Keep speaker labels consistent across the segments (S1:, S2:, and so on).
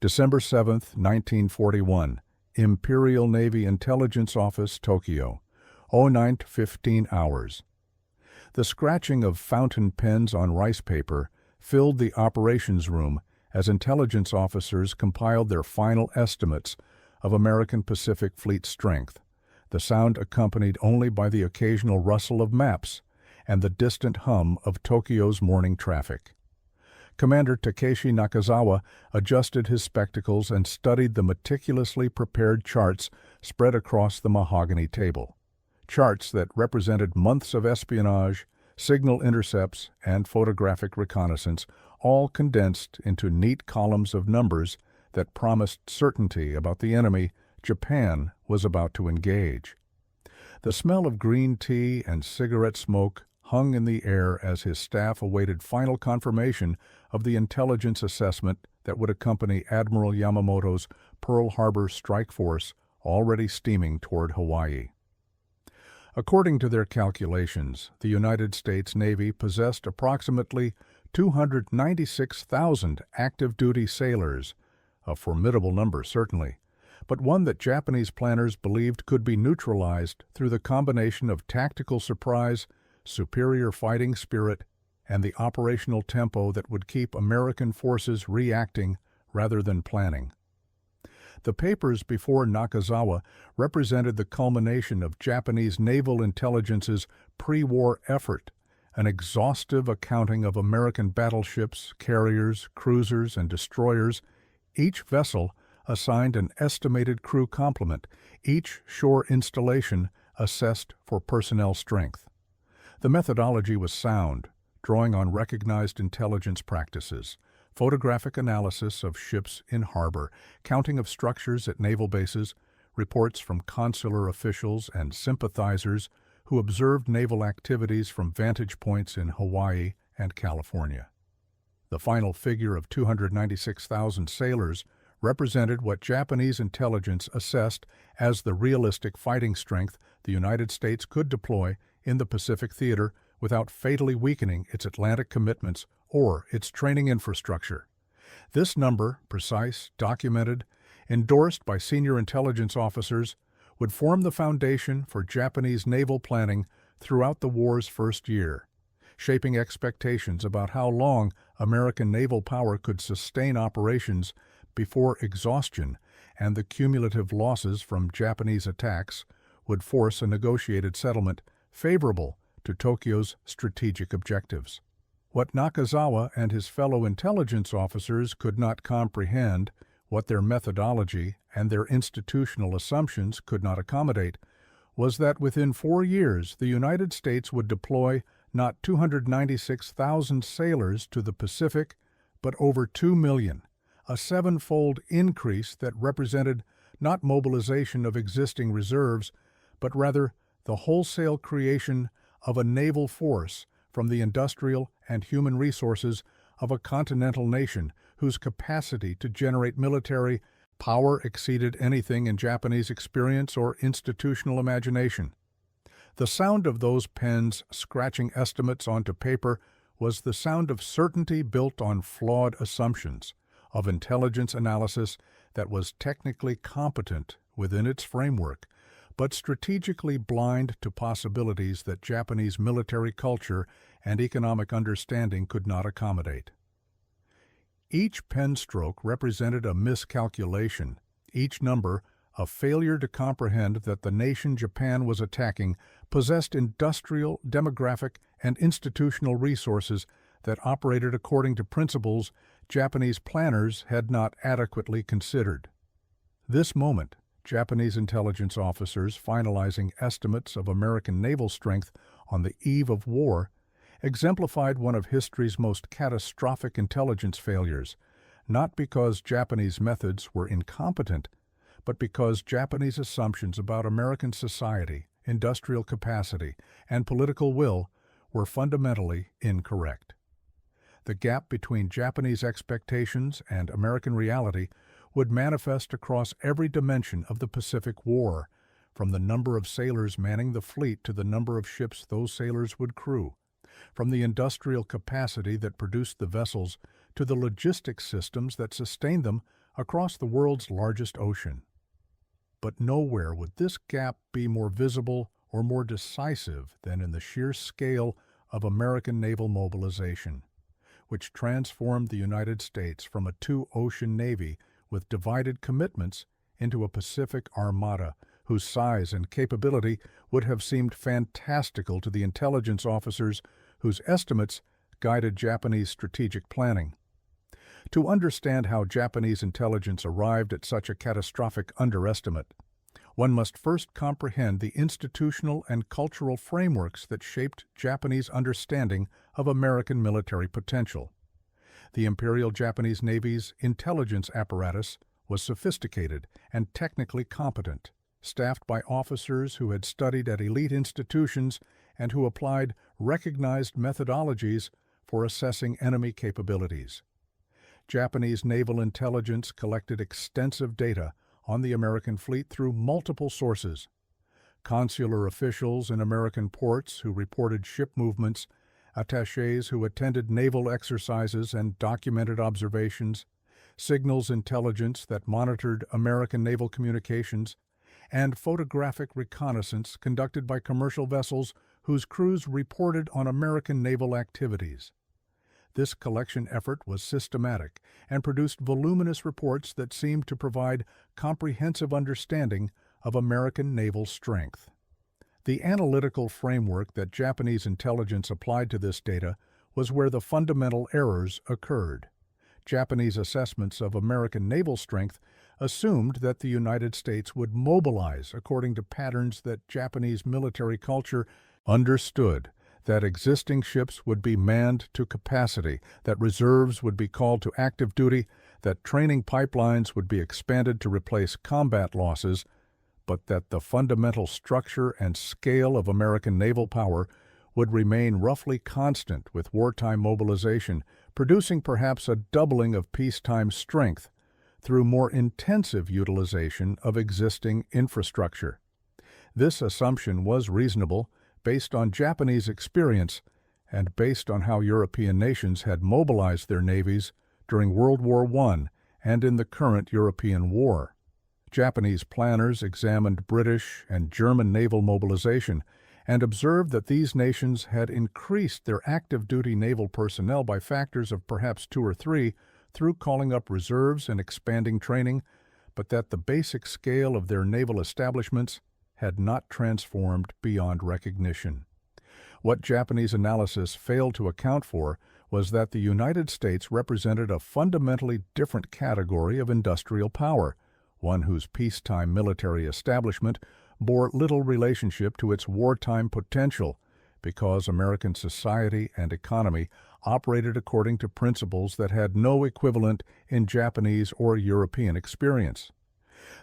S1: December 7, 1941, Imperial Navy Intelligence Office, Tokyo, 09:15 hours. The scratching of fountain pens on rice paper filled the operations room as intelligence officers compiled their final estimates of American Pacific Fleet strength, the sound accompanied only by the occasional rustle of maps and the distant hum of Tokyo's morning traffic. Commander Takeshi Nakazawa adjusted his spectacles and studied the meticulously prepared charts spread across the mahogany table. Charts that represented months of espionage, signal intercepts, and photographic reconnaissance, all condensed into neat columns of numbers that promised certainty about the enemy Japan was about to engage. The smell of green tea and cigarette smoke hung in the air as his staff awaited final confirmation of the intelligence assessment that would accompany Admiral Yamamoto's Pearl Harbor strike force already steaming toward Hawaii. According to their calculations, the United States Navy possessed approximately 296,000 active-duty sailors, a formidable number certainly, but one that Japanese planners believed could be neutralized through the combination of tactical surprise, superior fighting spirit, and the operational tempo that would keep American forces reacting rather than planning. The papers before Nakazawa represented the culmination of Japanese naval intelligence's pre-war effort, an exhaustive accounting of American battleships, carriers, cruisers, and destroyers, each vessel assigned an estimated crew complement, each shore installation assessed for personnel strength. The methodology was sound, drawing on recognized intelligence practices, photographic analysis of ships in harbor, counting of structures at naval bases, reports from consular officials and sympathizers who observed naval activities from vantage points in Hawaii and California. The final figure of 296,000 sailors represented what Japanese intelligence assessed as the realistic fighting strength the United States could deploy in the Pacific theater without fatally weakening its Atlantic commitments or its training infrastructure. This number, precise, documented, endorsed by senior intelligence officers, would form the foundation for Japanese naval planning throughout the war's first year, shaping expectations about how long American naval power could sustain operations before exhaustion and the cumulative losses from Japanese attacks would force a negotiated settlement favorable to Tokyo's strategic objectives. What Nakazawa and his fellow intelligence officers could not comprehend, what their methodology and their institutional assumptions could not accommodate, was that within 4 years the United States would deploy not 296,000 sailors to the Pacific, but over 2 million, a seven-fold increase that represented not mobilization of existing reserves, but rather the wholesale creation of a naval force from the industrial and human resources of a continental nation whose capacity to generate military power exceeded anything in Japanese experience or institutional imagination. The sound of those pens scratching estimates onto paper was the sound of certainty built on flawed assumptions, of intelligence analysis that was technically competent within its framework, but strategically blind to possibilities that Japanese military culture and economic understanding could not accommodate. Each pen stroke represented a miscalculation, each number a failure to comprehend that the nation Japan was attacking possessed industrial, demographic, and institutional resources that operated according to principles Japanese planners had not adequately considered. This moment, Japanese intelligence officers finalizing estimates of American naval strength on the eve of war exemplified one of history's most catastrophic intelligence failures, not because Japanese methods were incompetent, but because Japanese assumptions about American society, industrial capacity, and political will were fundamentally incorrect. The gap between Japanese expectations and American reality would manifest across every dimension of the Pacific War, from the number of sailors manning the fleet to the number of ships those sailors would crew, from the industrial capacity that produced the vessels to the logistics systems that sustained them across the world's largest ocean. But nowhere would this gap be more visible or more decisive than in the sheer scale of American naval mobilization, which transformed the United States from a two-ocean navy with divided commitments into a Pacific armada whose size and capability would have seemed fantastical to the intelligence officers whose estimates guided Japanese strategic planning. To understand how Japanese intelligence arrived at such a catastrophic underestimate, one must first comprehend the institutional and cultural frameworks that shaped Japanese understanding of American military potential. The Imperial Japanese Navy's intelligence apparatus was sophisticated and technically competent, staffed by officers who had studied at elite institutions and who applied recognized methodologies for assessing enemy capabilities. Japanese naval intelligence collected extensive data on the American fleet through multiple sources: consular officials in American ports who reported ship movements, attachés who attended naval exercises and documented observations, signals intelligence that monitored American naval communications, and photographic reconnaissance conducted by commercial vessels whose crews reported on American naval activities. This collection effort was systematic and produced voluminous reports that seemed to provide comprehensive understanding of American naval strength. The analytical framework that Japanese intelligence applied to this data was where the fundamental errors occurred. Japanese assessments of American naval strength assumed that the United States would mobilize according to patterns that Japanese military culture understood: that existing ships would be manned to capacity, that reserves would be called to active duty, that training pipelines would be expanded to replace combat losses, but that the fundamental structure and scale of American naval power would remain roughly constant with wartime mobilization, producing perhaps a doubling of peacetime strength through more intensive utilization of existing infrastructure. This assumption was reasonable, based on Japanese experience and based on how European nations had mobilized their navies during World War I and in the current European war. Japanese planners examined British and German naval mobilization and observed that these nations had increased their active-duty naval personnel by factors of perhaps 2 or 3 through calling up reserves and expanding training, but that the basic scale of their naval establishments had not transformed beyond recognition. What Japanese analysis failed to account for was that the United States represented a fundamentally different category of industrial power, one whose peacetime military establishment bore little relationship to its wartime potential, because American society and economy operated according to principles that had no equivalent in Japanese or European experience.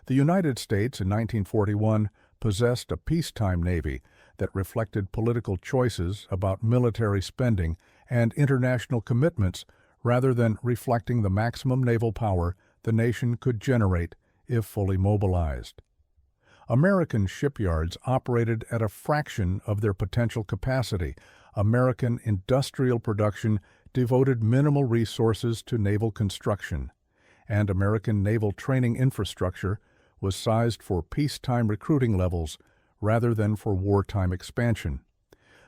S1: The United States in 1941 possessed a peacetime navy that reflected political choices about military spending and international commitments rather than reflecting the maximum naval power the nation could generate if fully mobilized. American shipyards operated at a fraction of their potential capacity. American industrial production devoted minimal resources to naval construction, and American naval training infrastructure was sized for peacetime recruiting levels rather than for wartime expansion.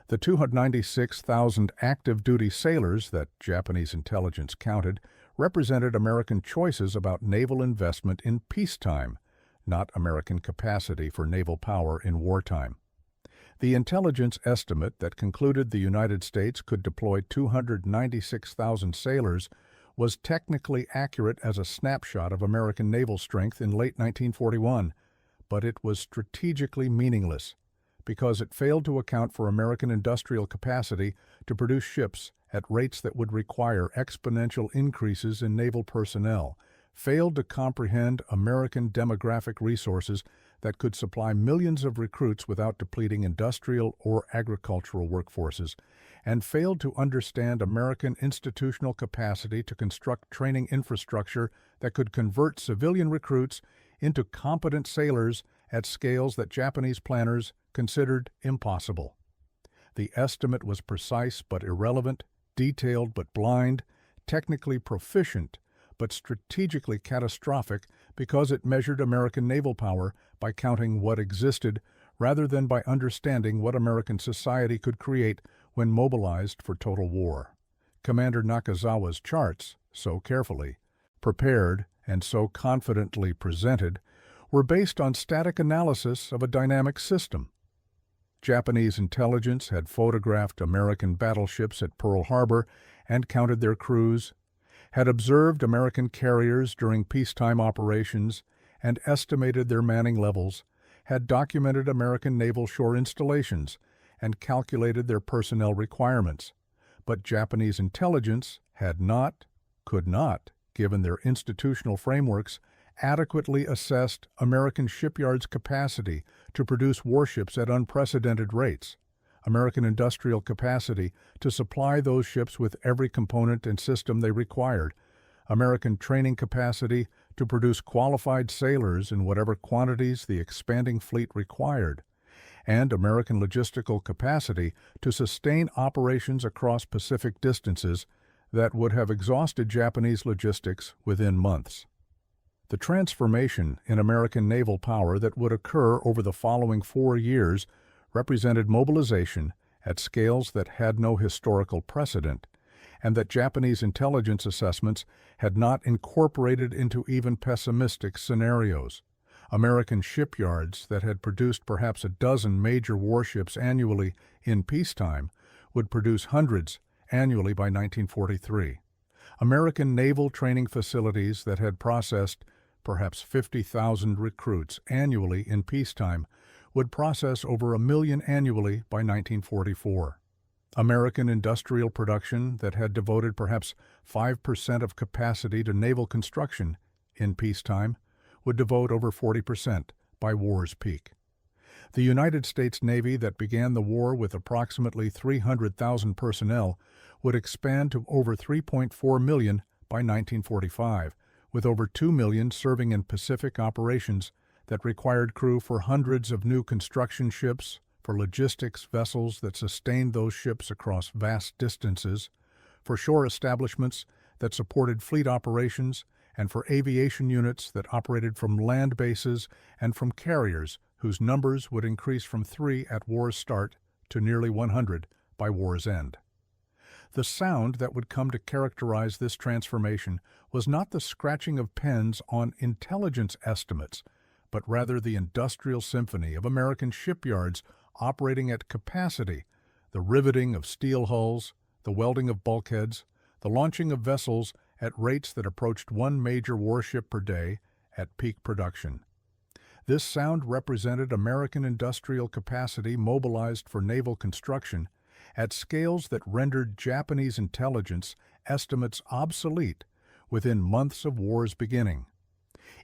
S1: The 296,000 active-duty sailors that Japanese intelligence counted represented American choices about naval investment in peacetime, not American capacity for naval power in wartime. The intelligence estimate that concluded the United States could deploy 296,000 sailors was technically accurate as a snapshot of American naval strength in late 1941, but it was strategically meaningless because it failed to account for American industrial capacity to produce ships at rates that would require exponential increases in naval personnel, failed to comprehend American demographic resources that could supply millions of recruits without depleting industrial or agricultural workforces, and failed to understand American institutional capacity to construct training infrastructure that could convert civilian recruits into competent sailors at scales that Japanese planners considered impossible. The estimate was precise but irrelevant, detailed but blind, technically proficient but strategically catastrophic because it measured American naval power by counting what existed rather than by understanding what American society could create when mobilized for total war. Commander Nakazawa's charts, so carefully prepared and so confidently presented, were based on static analysis of a dynamic system. Japanese intelligence had photographed American battleships at Pearl Harbor and counted their crews, had observed American carriers during peacetime operations and estimated their manning levels, had documented American naval shore installations, and calculated their personnel requirements. But Japanese intelligence had not, could not, given their institutional frameworks, adequately assessed American shipyards' capacity to produce warships at unprecedented rates, American industrial capacity to supply those ships with every component and system they required, American training capacity to produce qualified sailors in whatever quantities the expanding fleet required, and American logistical capacity to sustain operations across Pacific distances that would have exhausted Japanese logistics within months. The transformation in American naval power that would occur over the following 4 years represented mobilization at scales that had no historical precedent, and that Japanese intelligence assessments had not incorporated into even pessimistic scenarios. American shipyards that had produced perhaps a dozen major warships annually in peacetime would produce hundreds annually by 1943. American naval training facilities that had processed perhaps 50,000 recruits annually in peacetime would process over 1 million annually by 1944. American industrial production that had devoted perhaps 5% of capacity to naval construction in peacetime would devote over 40% by war's peak. The United States Navy that began the war with approximately 300,000 personnel would expand to over 3.4 million by 1945, with over 2 million serving in Pacific operations that required crew for hundreds of new construction ships, for logistics vessels that sustained those ships across vast distances, for shore establishments that supported fleet operations, and for aviation units that operated from land bases and from carriers whose numbers would increase from 3 at war's start to nearly 100 by war's end. The sound that would come to characterize this transformation was not the scratching of pens on intelligence estimates, but rather the industrial symphony of American shipyards operating at capacity, the riveting of steel hulls, the welding of bulkheads, the launching of vessels at rates that approached 1 major warship per day at peak production. This sound represented American industrial capacity mobilized for naval construction at scales that rendered Japanese intelligence estimates obsolete within months of war's beginning.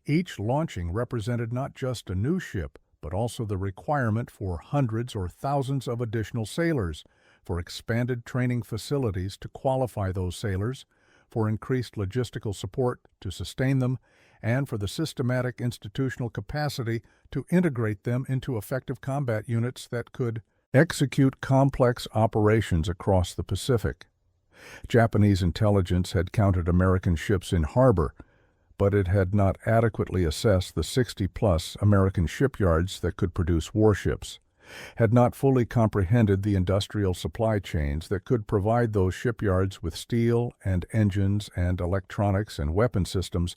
S1: Each launching represented not just a new ship, but also the requirement for hundreds or thousands of additional sailors, for expanded training facilities to qualify those sailors, for increased logistical support to sustain them, and for the systematic institutional capacity to integrate them into effective combat units that could execute complex operations across the Pacific. Japanese intelligence had counted American ships in harbor, but it had not adequately assessed the 60-plus American shipyards that could produce warships, had not fully comprehended the industrial supply chains that could provide those shipyards with steel and engines and electronics and weapon systems,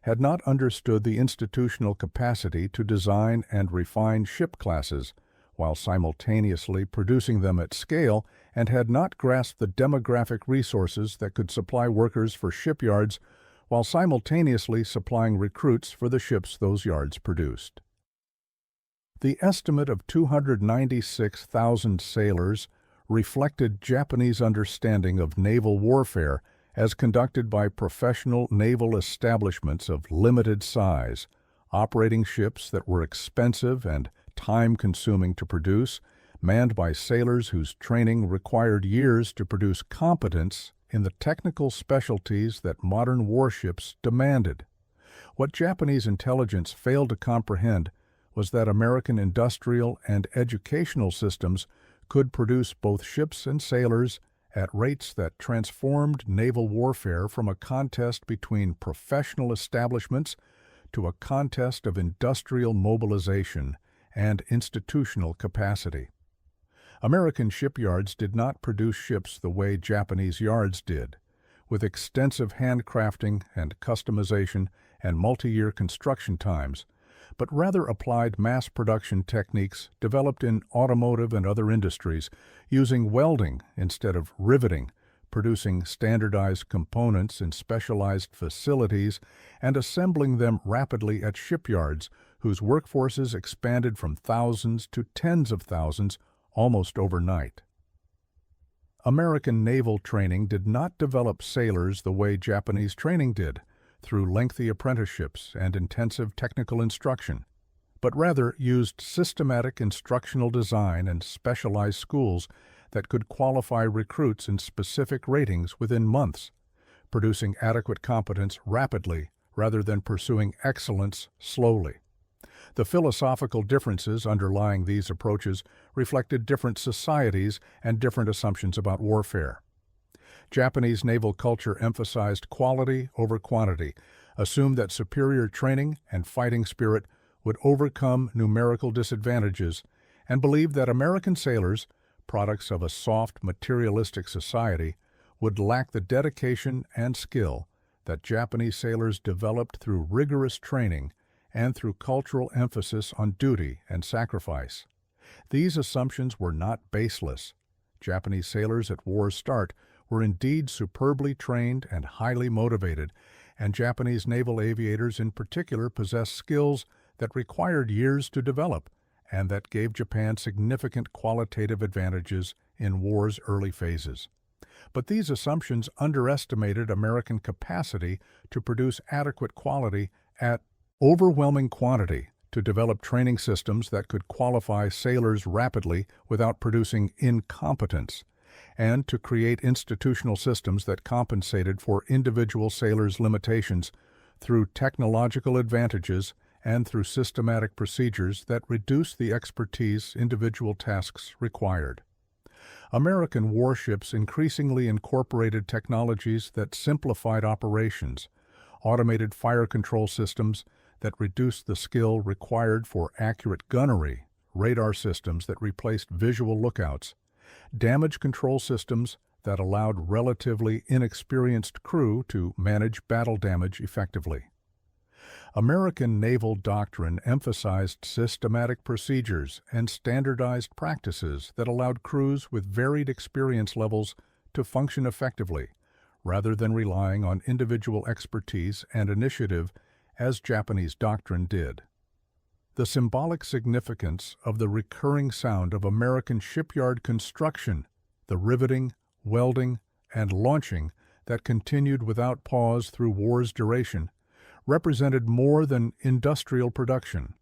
S1: had not understood the institutional capacity to design and refine ship classes, while simultaneously producing them at scale, and had not grasped the demographic resources that could supply workers for shipyards while simultaneously supplying recruits for the ships those yards produced. The estimate of 296,000 sailors reflected Japanese understanding of naval warfare as conducted by professional naval establishments of limited size, operating ships that were expensive and time-consuming to produce, manned by sailors whose training required years to produce competence in the technical specialties that modern warships demanded. What Japanese intelligence failed to comprehend was that American industrial and educational systems could produce both ships and sailors at rates that transformed naval warfare from a contest between professional establishments to a contest of industrial mobilization and institutional capacity. American shipyards did not produce ships the way Japanese yards did, with extensive handcrafting and customization and multi-year construction times, but rather applied mass production techniques developed in automotive and other industries, using welding instead of riveting, producing standardized components in specialized facilities, and assembling them rapidly at shipyards whose workforces expanded from thousands to tens of thousands almost overnight. American naval training did not develop sailors the way Japanese training did, through lengthy apprenticeships and intensive technical instruction, but rather used systematic instructional design and specialized schools that could qualify recruits in specific ratings within months, producing adequate competence rapidly rather than pursuing excellence slowly. The philosophical differences underlying these approaches reflected different societies and different assumptions about warfare. Japanese naval culture emphasized quality over quantity, assumed that superior training and fighting spirit would overcome numerical disadvantages, and believed that American sailors, products of a soft, materialistic society, would lack the dedication and skill that Japanese sailors developed through rigorous training and through cultural emphasis on duty and sacrifice. These assumptions were not baseless. Japanese sailors at war's start were indeed superbly trained and highly motivated, and Japanese naval aviators in particular possessed skills that required years to develop and that gave Japan significant qualitative advantages in war's early phases. But these assumptions underestimated American capacity to produce adequate quality at overwhelming quantity, to develop training systems that could qualify sailors rapidly without producing incompetence, and to create institutional systems that compensated for individual sailors' limitations through technological advantages and through systematic procedures that reduced the expertise individual tasks required. American warships increasingly incorporated technologies that simplified operations, automated fire control systems that reduced the skill required for accurate gunnery, radar systems that replaced visual lookouts, damage control systems that allowed relatively inexperienced crew to manage battle damage effectively. American naval doctrine emphasized systematic procedures and standardized practices that allowed crews with varied experience levels to function effectively, rather than relying on individual expertise and initiative as Japanese doctrine did. The symbolic significance of the recurring sound of American shipyard construction, the riveting, welding, and launching that continued without pause through war's duration, represented more than industrial production.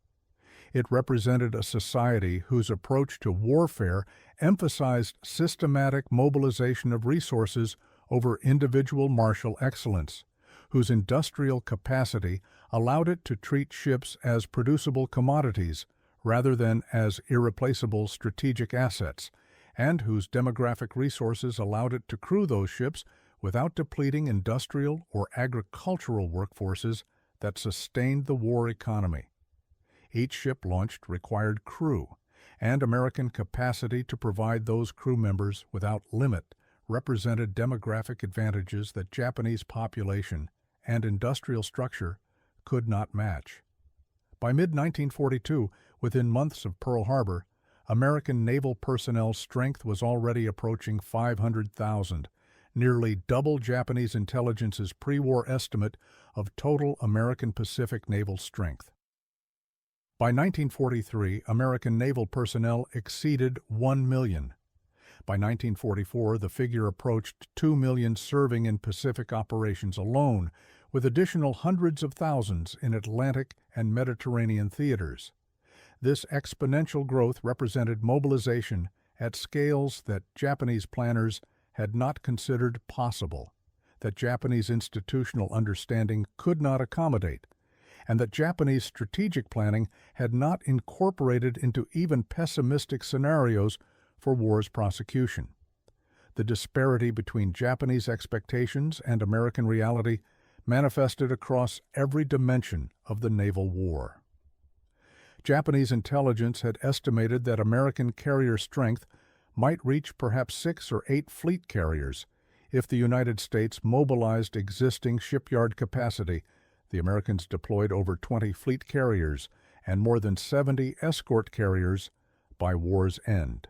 S1: It represented a society whose approach to warfare emphasized systematic mobilization of resources over individual martial excellence, whose industrial capacity allowed it to treat ships as producible commodities rather than as irreplaceable strategic assets, and whose demographic resources allowed it to crew those ships without depleting industrial or agricultural workforces that sustained the war economy. Each ship launched required crew, and American capacity to provide those crew members without limit represented demographic advantages that Japanese population and industrial structure could not match. By mid-1942, within months of Pearl Harbor, American naval personnel strength was already approaching 500,000, nearly double Japanese intelligence's pre-war estimate of total American Pacific naval strength. By 1943, American naval personnel exceeded 1 million. By 1944, the figure approached 2 million serving in Pacific operations alone, with additional hundreds of thousands in Atlantic and Mediterranean theaters. This exponential growth represented mobilization at scales that Japanese planners had not considered possible, that Japanese institutional understanding could not accommodate, and that Japanese strategic planning had not incorporated into even pessimistic scenarios for war's prosecution. the disparity between Japanese expectations and American reality manifested across every dimension of the naval war. Japanese intelligence had estimated that American carrier strength might reach perhaps 6 or 8 fleet carriers if the United States mobilized existing shipyard capacity. The Americans deployed over 20 fleet carriers and more than 70 escort carriers by war's end.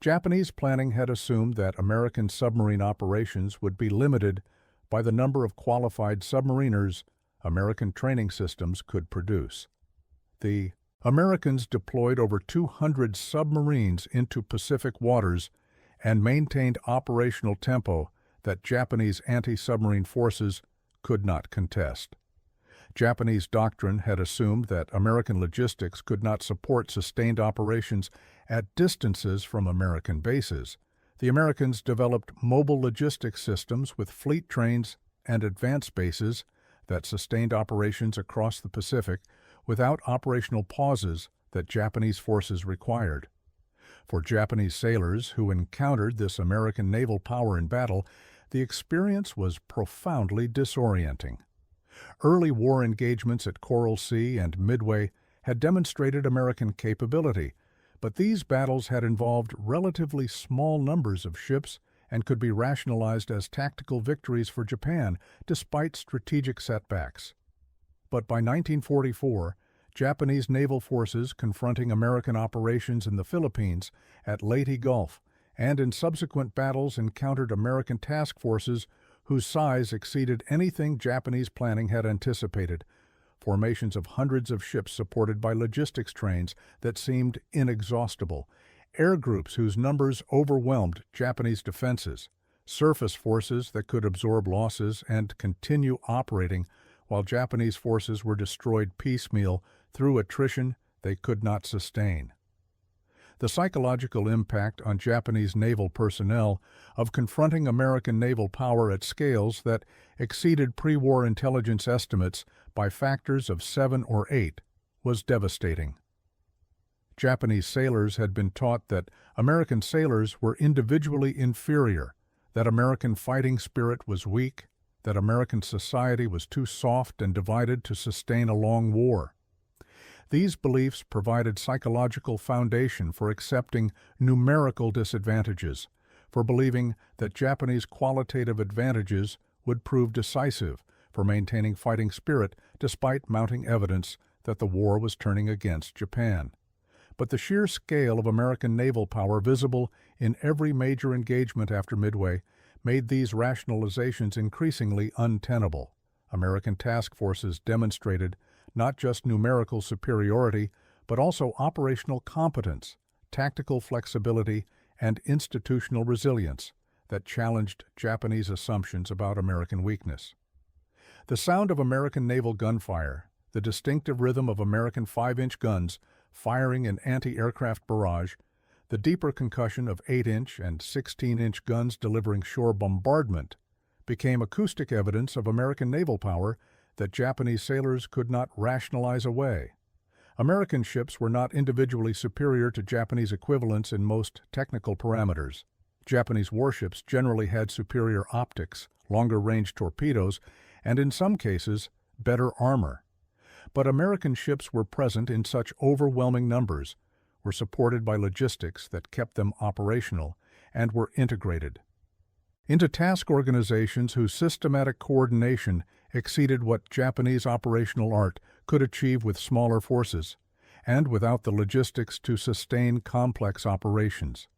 S1: Japanese planning had assumed that American submarine operations would be limited by the number of qualified submariners American training systems could produce. The Americans deployed over 200 submarines into Pacific waters and maintained operational tempo that Japanese anti-submarine forces could not contest. Japanese doctrine had assumed that American logistics could not support sustained operations at distances from American bases. The Americans developed mobile logistics systems with fleet trains and advanced bases that sustained operations across the Pacific without operational pauses that Japanese forces required. For Japanese sailors who encountered this American naval power in battle, the experience was profoundly disorienting. Early war engagements at Coral Sea and Midway had demonstrated American capability, but these battles had involved relatively small numbers of ships and could be rationalized as tactical victories for Japan despite strategic setbacks. But by 1944, Japanese naval forces confronting American operations in the Philippines, at Leyte Gulf, and in subsequent battles encountered American task forces whose size exceeded anything Japanese planning had anticipated, formations of hundreds of ships supported by logistics trains that seemed inexhaustible, air groups whose numbers overwhelmed Japanese defenses, surface forces that could absorb losses and continue operating while Japanese forces were destroyed piecemeal through attrition they could not sustain. The psychological impact on Japanese naval personnel of confronting American naval power at scales that exceeded pre-war intelligence estimates by factors of 7 or 8 was devastating. Japanese sailors had been taught that American sailors were individually inferior, that American fighting spirit was weak, that American society was too soft and divided to sustain a long war. These beliefs provided psychological foundation for accepting numerical disadvantages, for believing that Japanese qualitative advantages would prove decisive, for maintaining fighting spirit despite mounting evidence that the war was turning against Japan. But the sheer scale of American naval power visible in every major engagement after Midway made these rationalizations increasingly untenable. American task forces demonstrated not just numerical superiority, but also operational competence, tactical flexibility, and institutional resilience that challenged Japanese assumptions about American weakness. The sound of American naval gunfire, the distinctive rhythm of American 5-inch guns firing an anti-aircraft barrage, the deeper concussion of 8-inch and 16-inch guns delivering shore bombardment, became acoustic evidence of American naval power that Japanese sailors could not rationalize away. American ships were not individually superior to Japanese equivalents in most technical parameters. Japanese warships generally had superior optics, longer-range torpedoes, and in some cases, better armor. But American ships were present in such overwhelming numbers, were supported by logistics that kept them operational, and were integrated into task organizations whose systematic coordination exceeded what Japanese operational art could achieve with smaller forces, and without the logistics to sustain complex operations.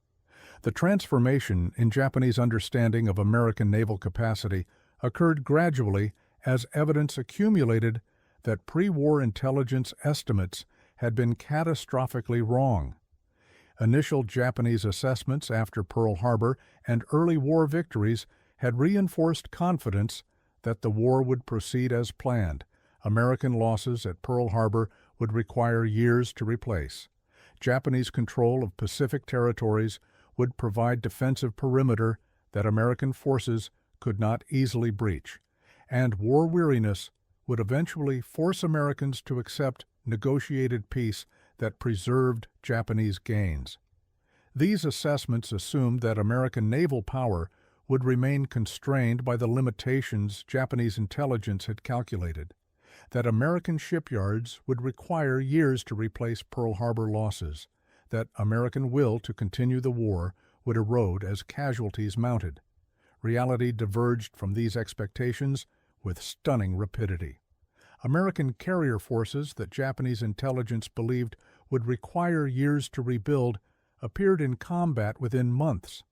S1: The transformation in Japanese understanding of American naval capacity occurred gradually as evidence accumulated that pre-war intelligence estimates had been catastrophically wrong. Initial Japanese assessments after Pearl Harbor and early war victories had reinforced confidence that the war would proceed as planned. American losses at Pearl Harbor would require years to replace. Japanese control of Pacific territories would provide defensive perimeter that American forces could not easily breach, and war weariness would eventually force Americans to accept negotiated peace that preserved Japanese gains. These assessments assumed that American naval power would remain constrained by the limitations Japanese intelligence had calculated, that American shipyards would require years to replace Pearl Harbor losses, that American will to continue the war would erode as casualties mounted. Reality diverged from these expectations with stunning rapidity. American carrier forces that Japanese intelligence believed would require years to rebuild appeared in combat within months.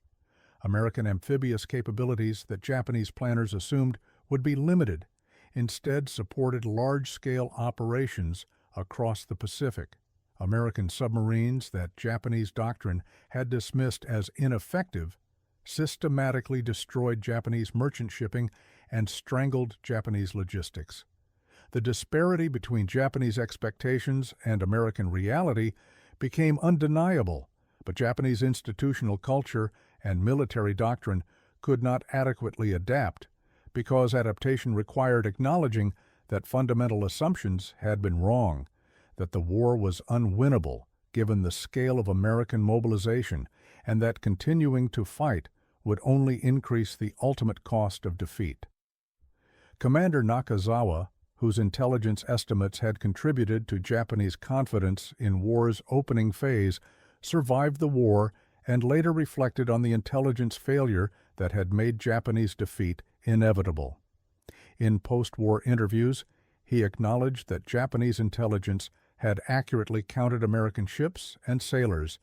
S1: American amphibious capabilities that Japanese planners assumed would be limited instead supported large-scale operations across the Pacific. American submarines that Japanese doctrine had dismissed as ineffective systematically destroyed Japanese merchant shipping and strangled Japanese logistics. The disparity between Japanese expectations and American reality became undeniable, but Japanese institutional culture and military doctrine could not adequately adapt because adaptation required acknowledging that fundamental assumptions had been wrong, that the war was unwinnable given the scale of American mobilization, and that continuing to fight would only increase the ultimate cost of defeat. Commander Nakazawa, whose intelligence estimates had contributed to Japanese confidence in war's opening phase, survived the war and later reflected on the intelligence failure that had made Japanese defeat inevitable. In post-war interviews, he acknowledged that Japanese intelligence had accurately counted American ships and sailors,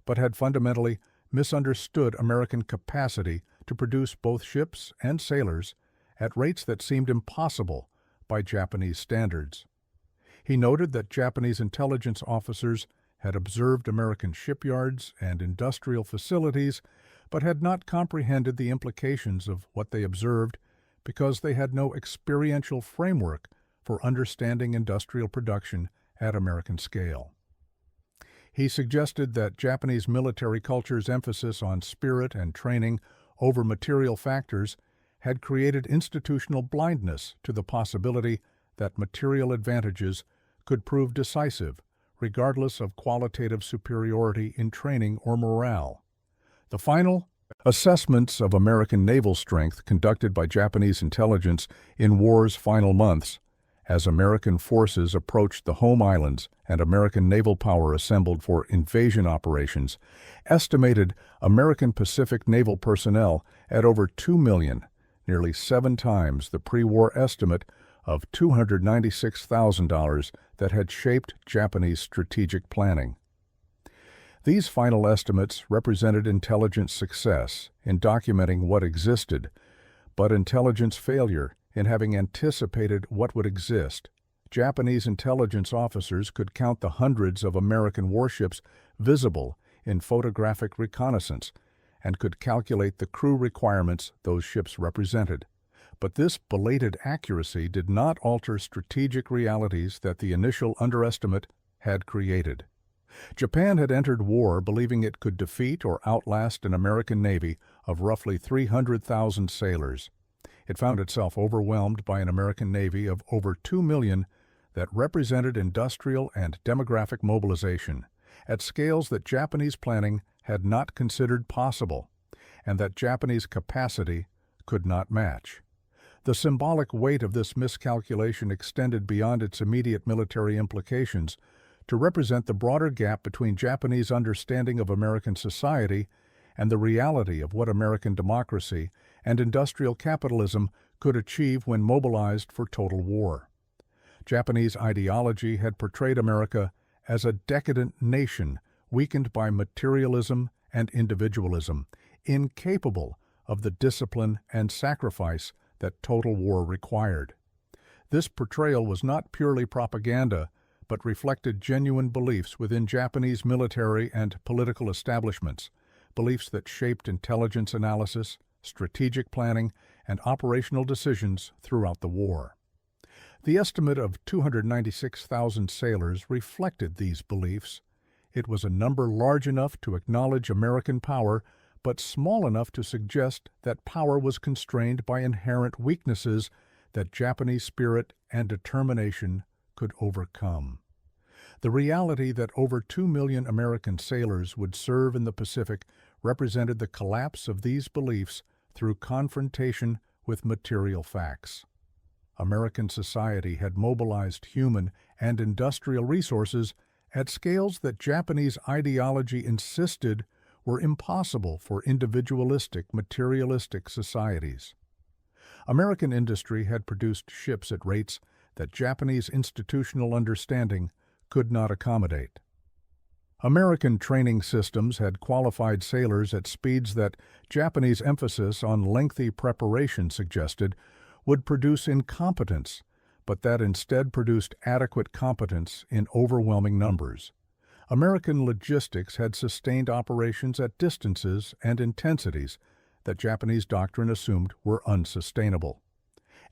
S1: but had fundamentally misunderstood American capacity to produce both ships and sailors at rates that seemed impossible by Japanese standards. He noted that Japanese intelligence officers had observed American shipyards and industrial facilities, but had not comprehended the implications of what they observed because they had no experiential framework for understanding industrial production at American scale. He suggested that Japanese military culture's emphasis on spirit and training over material factors had created institutional blindness to the possibility that material advantages could prove decisive, regardless of qualitative superiority in training or morale. The final assessments of American naval strength conducted by Japanese intelligence in war's final months, as American forces approached the home islands and American naval power assembled for invasion operations, estimated American Pacific naval personnel at over 2 million, nearly 7 times the pre-war estimate of $296,000 that had shaped Japanese strategic planning. These final estimates represented intelligence success in documenting what existed, but intelligence failure in having anticipated what would exist. Japanese intelligence officers could count the hundreds of American warships visible in photographic reconnaissance and could calculate the crew requirements those ships represented. But this belated accuracy did not alter strategic realities that the initial underestimate had created. Japan had entered war believing it could defeat or outlast an American Navy of roughly 300,000 sailors. It found itself overwhelmed by an American Navy of over 2 million that represented industrial and demographic mobilization at scales that Japanese planning had not considered possible, and that Japanese capacity could not match. The symbolic weight of this miscalculation extended beyond its immediate military implications to represent the broader gap between Japanese understanding of American society and the reality of what American democracy and industrial capitalism could achieve when mobilized for total war. Japanese ideology had portrayed America as a decadent nation weakened by materialism and individualism, incapable of the discipline and sacrifice that total war required. This portrayal was not purely propaganda, but reflected genuine beliefs within Japanese military and political establishments, beliefs that shaped intelligence analysis, strategic planning, and operational decisions throughout the war. The estimate of 296,000 sailors reflected these beliefs. It was a number large enough to acknowledge American power, but small enough to suggest that power was constrained by inherent weaknesses that Japanese spirit and determination could overcome. The reality that over 2 million American sailors would serve in the Pacific represented the collapse of these beliefs through confrontation with material facts. American society had mobilized human and industrial resources at scales that Japanese ideology insisted were impossible for individualistic, materialistic societies. American industry had produced ships at rates that Japanese institutional understanding could not accommodate. American training systems had qualified sailors at speeds that Japanese emphasis on lengthy preparation suggested would produce incompetence, but that instead produced adequate competence in overwhelming numbers. American logistics had sustained operations at distances and intensities that Japanese doctrine assumed were unsustainable.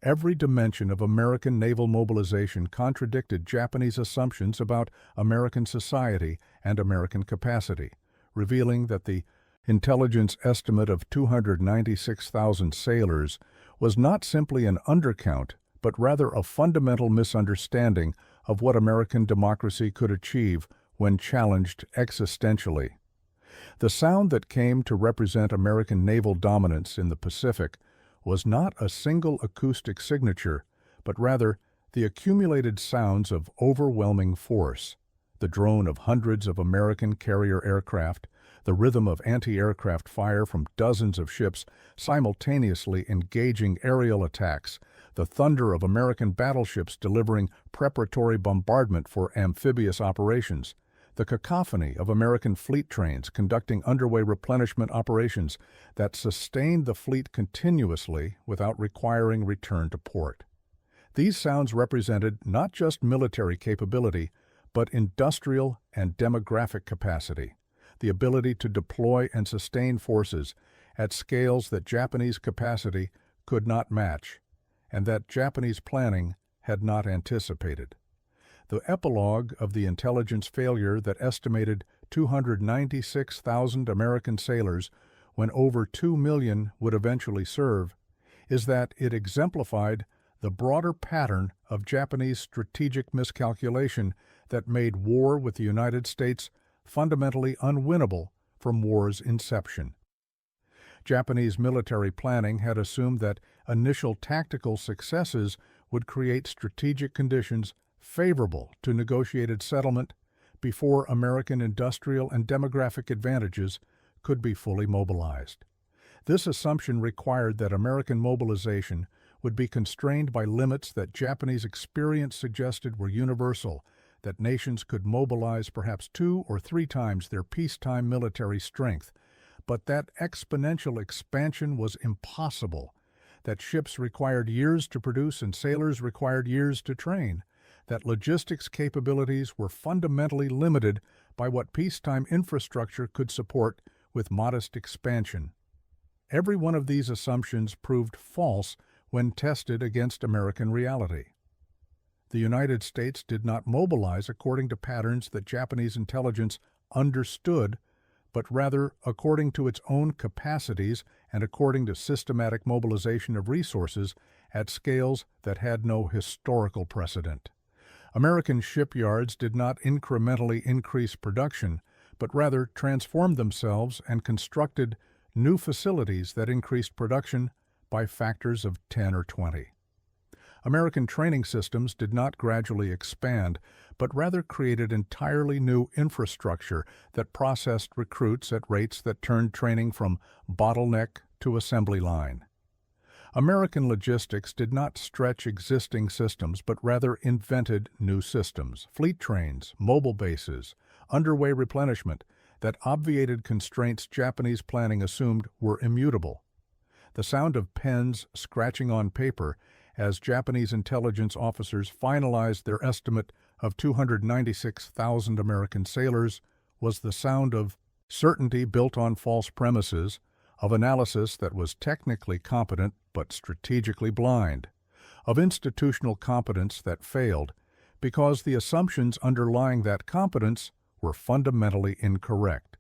S1: Every dimension of American naval mobilization contradicted Japanese assumptions about American society and American capacity, revealing that the intelligence estimate of 296,000 sailors was not simply an undercount, but rather a fundamental misunderstanding of what American democracy could achieve when challenged existentially. The sound that came to represent American naval dominance in the Pacific was not a single acoustic signature, but rather the accumulated sounds of overwhelming force, the drone of hundreds of American carrier aircraft, the rhythm of anti-aircraft fire from dozens of ships simultaneously engaging aerial attacks, the thunder of American battleships delivering preparatory bombardment for amphibious operations, the cacophony of American fleet trains conducting underway replenishment operations that sustained the fleet continuously without requiring return to port. These sounds represented not just military capability, but industrial and demographic capacity, the ability to deploy and sustain forces at scales that Japanese capacity could not match, and that Japanese planning had not anticipated. The epilogue of the intelligence failure that estimated 296,000 American sailors when over 2 million would eventually serve is that it exemplified the broader pattern of Japanese strategic miscalculation that made war with the United States fundamentally unwinnable from war's inception. Japanese military planning had assumed that initial tactical successes would create strategic conditions favorable to negotiated settlement before American industrial and demographic advantages could be fully mobilized. This assumption required that American mobilization would be constrained by limits that Japanese experience suggested were universal, that nations could mobilize perhaps 2 or 3 times their peacetime military strength, but that exponential expansion was impossible, that ships required years to produce and sailors required years to train, that logistics capabilities were fundamentally limited by what peacetime infrastructure could support with modest expansion. Every one of these assumptions proved false when tested against American reality. The United States did not mobilize according to patterns that Japanese intelligence understood, but rather according to its own capacities and according to systematic mobilization of resources at scales that had no historical precedent. American shipyards did not incrementally increase production, but rather transformed themselves and constructed new facilities that increased production by factors of 10 or 20. American training systems did not gradually expand, but rather created entirely new infrastructure that processed recruits at rates that turned training from bottleneck to assembly line. American logistics did not stretch existing systems, but rather invented new systems, fleet trains, mobile bases, underway replenishment, that obviated constraints Japanese planning assumed were immutable. The sound of pens scratching on paper as Japanese intelligence officers finalized their estimate of 296,000 American sailors was the sound of certainty built on false premises, of analysis that was technically competent but strategically blind, of institutional competence that failed because the assumptions underlying that competence were fundamentally incorrect.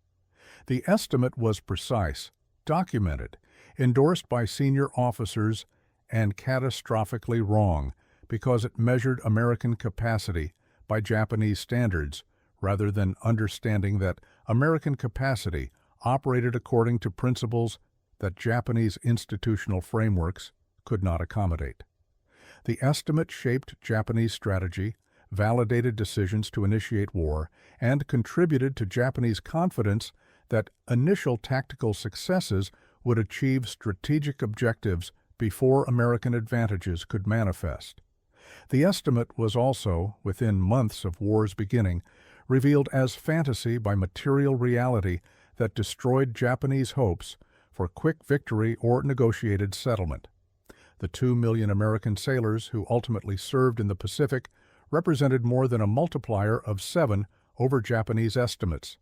S1: The estimate was precise, documented, endorsed by senior officers, and catastrophically wrong because it measured American capacity by Japanese standards, rather than understanding that American capacity operated according to principles that Japanese institutional frameworks could not accommodate. The estimate shaped Japanese strategy, validated decisions to initiate war, and contributed to Japanese confidence that initial tactical successes would achieve strategic objectives before American advantages could manifest. The estimate was also, within months of war's beginning, revealed as fantasy by material reality that destroyed Japanese hopes for quick victory or negotiated settlement. The 2 million American sailors who ultimately served in the Pacific represented more than a multiplier of 7 over Japanese estimates.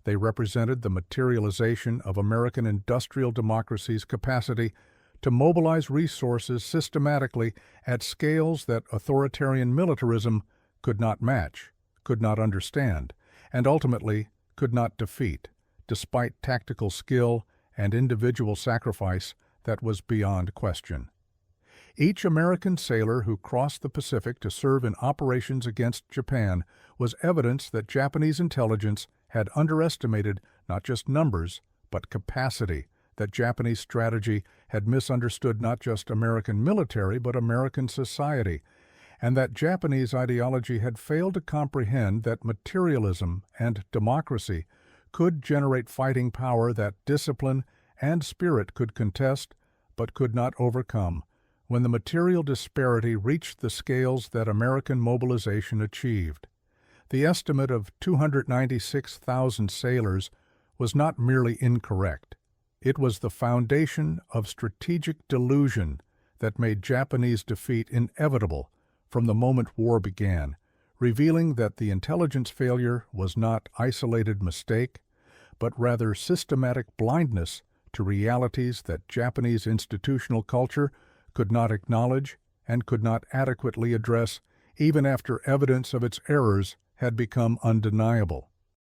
S1: They represented the materialization of American industrial democracy's capacity to mobilize resources systematically at scales that authoritarian militarism could not match, could not understand, and ultimately could not defeat, despite tactical skill and individual sacrifice that was beyond question. Each American sailor who crossed the Pacific to serve in operations against Japan was evidence that Japanese intelligence had underestimated not just numbers, but capacity, that Japanese strategy had misunderstood not just American military but American society, and that Japanese ideology had failed to comprehend that materialism and democracy could generate fighting power that discipline and spirit could contest but could not overcome when the material disparity reached the scales that American mobilization achieved. The estimate of 296,000 sailors was not merely incorrect. It was the foundation of strategic delusion that made Japanese defeat inevitable from the moment war began, revealing that the intelligence failure was not isolated mistake, but rather systematic blindness to realities that Japanese institutional culture could not acknowledge and could not adequately address even after evidence of its errors had become undeniable.